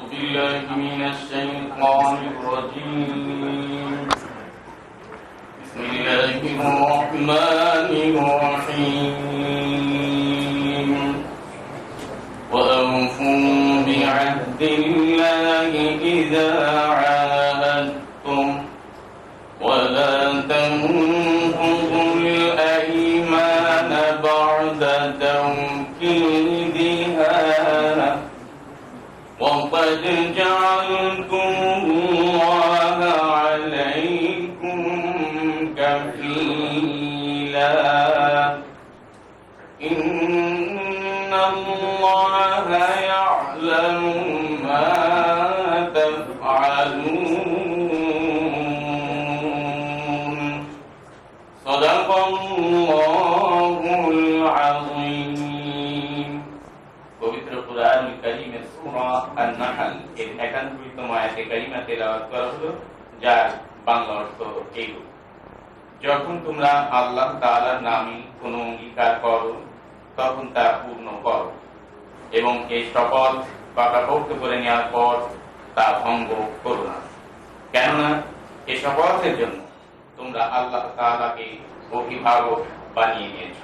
بالله من الشيطان الرجيم. بسم الله الرحمن الرحيم. وأوفوا بعهد الله إذا عاهدتم ولا تنقضوا الأيمان بعد توكيدها وقد جعلتم الله عليكم كفيلا إن الله يعلم ما تفعلون. صدق الله العظيم. পবিত্র কুরআনুল কারীমের সূরা আন-নাহল এর 91তম আয়াতে কারিমা তেলাওয়াত করা হলো, যার বাংলা অর্থ এইরূপ: যখন তোমরা আল্লাহ তাআলার নামে কোনো অঙ্গীকার করো তখন তা পূর্ণ করো এবং এই শপথ পাকাপোক্ত করে নেওয়ার পর তা ভঙ্গ করো না, কেননা এই শপথের জন্য তোমরা আল্লাহ তাআলাকে অভিভাবক বানিয়ে নিয়েছ।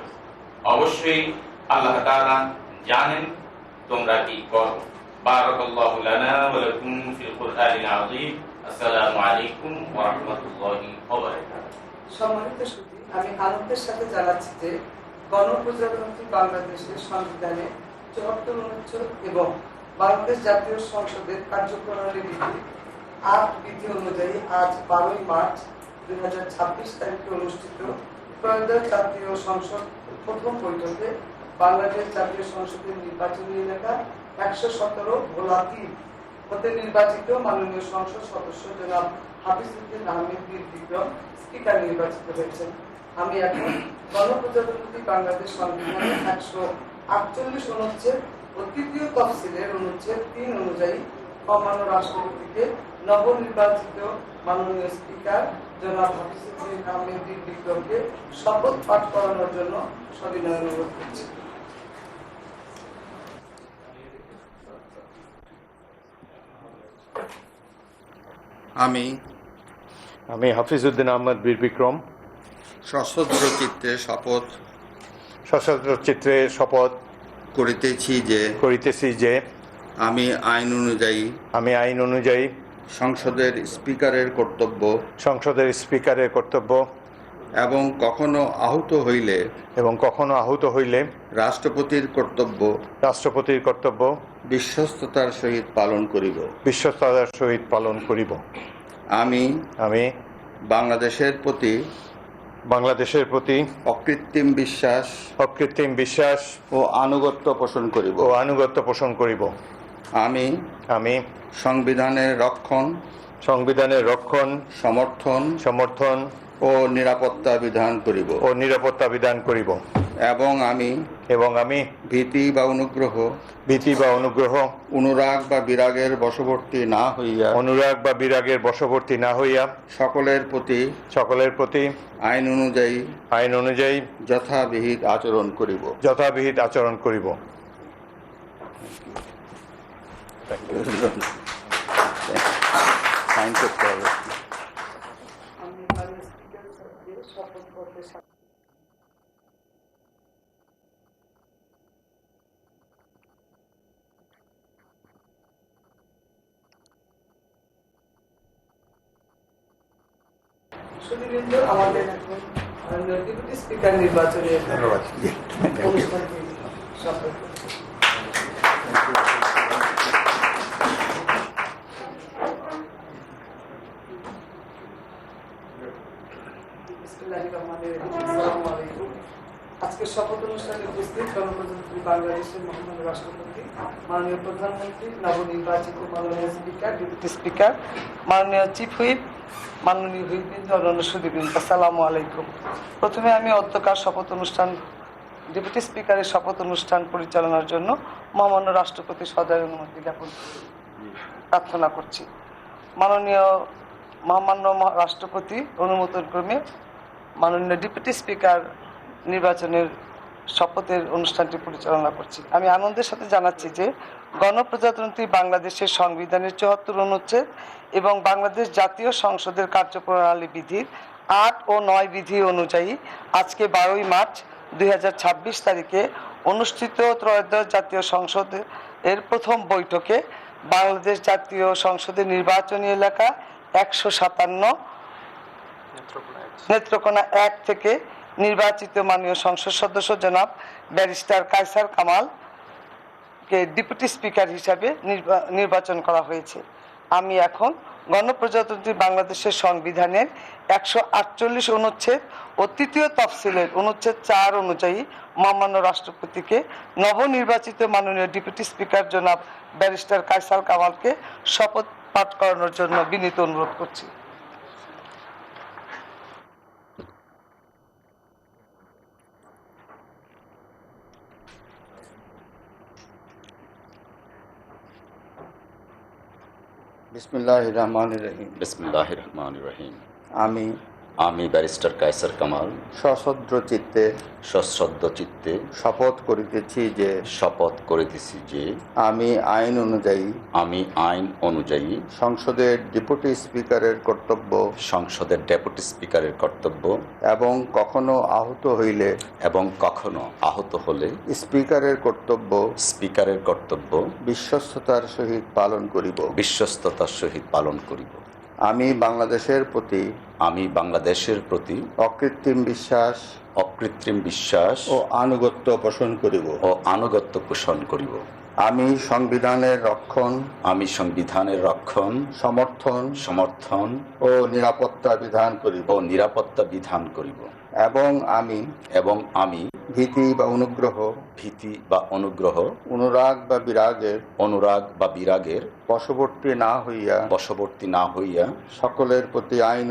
অবশ্যই আল্লাহ তাআলা জানেন তোমরা কি করো। বারাকাল্লাহু লানা ওয়া লাকুম ফিল কুরআনিল আযীম। আসসালামু আলাইকুম ওয়া রাহমাতুল্লাহি ওয়া বারাকাতুহু। সম্মানিত সুধী, আমি আনন্দের সাথে জানাচ্ছি যে গণপ্রজাতন্ত্রী বাংলাদেশের সংবিধানে ৭৪ অনুচ্ছেদ এবং বাংলাদেশ জাতীয় সংসদের কার্যপ্রণালী বিধি ৮ বিধি অনুযায়ী আজ ১২ই মার্চ ২০২৬ তারিখে অনুষ্ঠিত ত্রয়োদশ জাতীয় সংসদ প্রথম বৈঠকে বাংলাদেশ জাতীয় সংসদের নির্বাচনী এলাকা ১১৭ ভোলা ৩ হতে নির্বাচিত মাননীয় সংসদ সদস্য জনাব হাফিজউদ্দিন আহমেদ বীর বিক্রম স্পিকার নির্বাচিত হয়েছেন। আমি এখন গণপ্রজাতন্ত্রী বাংলাদেশ সংবিধানের ১৪৮ অনুচ্ছেদ ও তৃতীয় তফসিলের অনুচ্ছেদ ৩ অনুযায়ী মহামান্য রাষ্ট্রপতিকে নবনির্বাচিত মাননীয় স্পিকার জনাব হাফিজউদ্দিন আহমেদ বীর বিক্রমকে শপথ পাঠ করানোর জন্য সবিনয় অনুরোধ করছি। আমি হাফিজউদ্দিন আহমেদ বীর বিক্রম সশস্ত্র চিত্রে শপথ করিতেছি যে আমি আইন অনুযায়ী সংসদের স্পিকারের কর্তব্য এবং কখনো আহত হইলে রাষ্ট্রপতির কর্তব্য বিশ্বস্ততার সহিত পালন করিব। আমি বাংলাদেশের প্রতি অকৃত্রিম বিশ্বাস ও আনুগত্য পোষণ করিব। আমি সংবিধানের রক্ষণ সমর্থন ও নিরাপত্তা বিধান করিব এবং আমি ভীতি বা অনুগ্রহ অনুরাগ বা বিরাগের বশবর্তী না হইয়া সকলের প্রতি আইন অনুযায়ী যথাবিহিত আচরণ করিব। সুধীবৃন্দ, আমাদের এখন ডেপুটি স্পিকার নির্বাচনের অনুষ্ঠানটি শপথ করছি। আজকের শপথ অনুষ্ঠানে উপস্থিত গণপ্রজাতন্ত্রী বাংলাদেশের মহামান্য রাষ্ট্রপতি, মাননীয় প্রধানমন্ত্রী, নবনির্বাচিত মাননীয় স্পিকার, ডেপুটি স্পিকার, মাননীয় চিফ হুইপ, মাননীয় হুইপবৃন্দ, অন্যান্য সুধীবৃন্দ, আসসালামু আলাইকুম। প্রথমে আমি অধ্যকার ডেপুটি স্পিকারের শপথ অনুষ্ঠান পরিচালনার জন্য মহামান্য রাষ্ট্রপতি সদয় অনুমতি জ্ঞাপন প্রার্থনা করছি। মহামান্য রাষ্ট্রপতি অনুমোদন ক্রমে মাননীয় ডেপুটি স্পিকার নির্বাচনের শপথের অনুষ্ঠানটি পরিচালনা করছি। আমি আনন্দের সাথে জানাচ্ছি যে গণপ্রজাতন্ত্রী বাংলাদেশের সংবিধানের ৭৪ অনুচ্ছেদ এবং বাংলাদেশ জাতীয় সংসদের কার্যপ্রণালী বিধির ৮ ও ৯ বিধি অনুযায়ী আজকে ১২ই মার্চ ২০২৬ তারিখে অনুষ্ঠিত ত্রয়োদশ জাতীয় সংসদের প্রথম বৈঠকে বাংলাদেশ জাতীয় সংসদের নির্বাচনী এলাকা ১৫৭ নেত্রকোনা ১ থেকে নির্বাচিত মাননীয় সংসদ সদস্য জনাব ব্যারিস্টার কায়সার কামালকে ডেপুটি স্পিকার হিসাবে নির্বাচন করা হয়েছে। আমি এখন গণপ্রজাতন্ত্রী বাংলাদেশের সংবিধানের ১৪৮ অনুচ্ছেদ ও তৃতীয় তফসিলের অনুচ্ছেদ ৪ অনুযায়ী মহামান্য রাষ্ট্রপতিকে নবনির্বাচিত মাননীয় ডেপুটি স্পিকার জনাব ব্যারিস্টার কায়সার কামালকে শপথ পাঠ করানোর জন্য বিনীত অনুরোধ করছি। বিসমিল্লাহির রহমানির রহিম। বিসমিল্লাহির রহমানির রহিম। আমি ব্যারিস্টার কায়সার কামাল সশ্রদ্ধ চিত্তে শপথ করিতেছি যে আমি আইন অনুযায়ী সংসদের ডেপুটি স্পিকারের কর্তব্য এবং কখনো আহত হলে স্পিকারের কর্তব্য বিশ্বস্ততার সহিত পালন করিব। আমি বাংলাদেশের প্রতি অকৃত্রিম বিশ্বাস ও আনুগত্য পোষণ করিব। আমি সংবিধানের রক্ষণ সমর্থন ও নিরাপত্তা বিধান করিব এবং আমি ভীতি বা অনুগ্রহ অনুরাগ বা বিরাগের বশবর্তী না হইয়া সকলের প্রতি আইন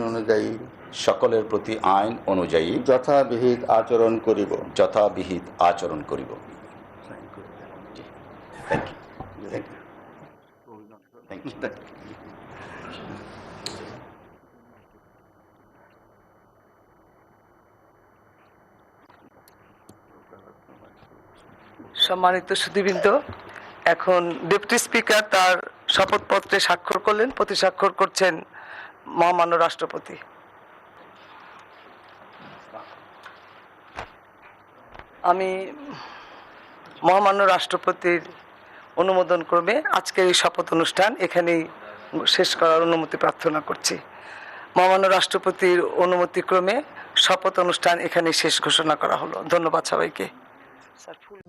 অনুযায়ী যথাবিহিত আচরণ করিব। Thank you. সম্মানিত সুধীবৃন্দ, এখন ডেপুটি স্পিকার তার শপথপত্রে স্বাক্ষর করলেন। প্রতি স্বাক্ষর করছেন মহামান্য রাষ্ট্রপতি। আমি মহামান্য রাষ্ট্রপতির অনুমোদন ক্রমে আজকের এই শপথ অনুষ্ঠান এখানেই শেষ করার অনুমতি প্রার্থনা করছি। মহামান্য রাষ্ট্রপতির অনুমতিক্রমে শপথ অনুষ্ঠান এখানেই শেষ ঘোষণা করা হলো। ধন্যবাদ সবাইকে। স্যার ফুল